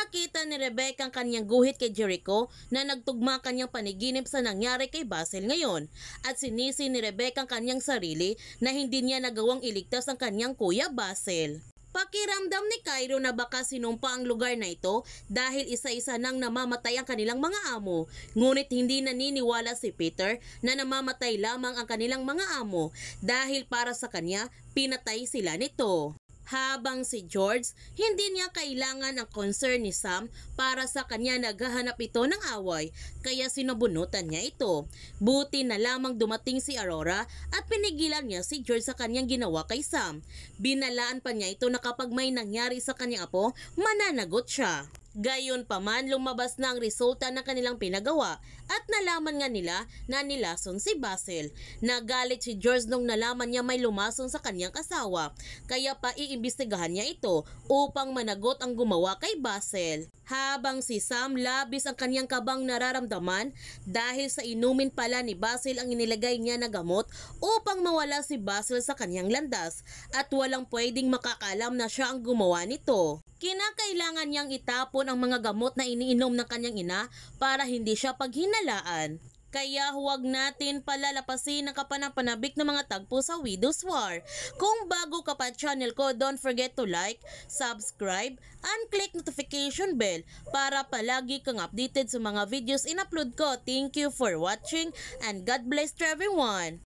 Pinakita ni Rebecca ang kanyang guhit kay Jericho na nagtugma kanyang paniginip sa nangyari kay Basil ngayon at sinisi ni Rebecca ang kanyang sarili na hindi niya nagawang iligtas ang kanyang kuya Basil. Pakiramdam ni Cairo na baka sinumpa ang lugar na ito dahil isa-isa nang namamatay ang kanilang mga amo. Ngunit hindi naniniwala si Peter na namamatay lamang ang kanilang mga amo dahil para sa kanya pinatay sila nito. Habang si George, hindi niya kailangan ang concern ni Sam para sa kanya naghahanap ito ng away kaya sinabunutan niya ito. Buti na lamang dumating si Aurora at pinigilan niya si George sa kanyang ginawa kay Sam. Binalaan pa niya ito na kapag may nangyari sa kanyang apo, mananagot siya. Gayunpaman, lumabas na ang resulta ng kanilang pinagawa at nalaman nga nila na nilason si Basil. Nagalit si George nung nalaman niya may lumason sa kanyang asawa, kaya pa iimbestigahan niya ito upang managot ang gumawa kay Basil. Habang si Sam labis ang kanyang kabang nararamdaman dahil sa inumin pala ni Basil ang inilagay niya na gamot upang mawala si Basil sa kanyang landas at walang pwedeng makakalam na siya ang gumawa nito. Kinakailangan niyang itapon ang mga gamot na iniinom ng kanyang ina para hindi siya paghinalaan. Kaya huwag natin palalapasin ang kapanapanabik ng mga tagpo sa Widow's War. Kung bago ka pa channel ko, don't forget to like, subscribe, and click notification bell para palagi kang updated sa mga videos in-upload ko. Thank you for watching and God bless to everyone!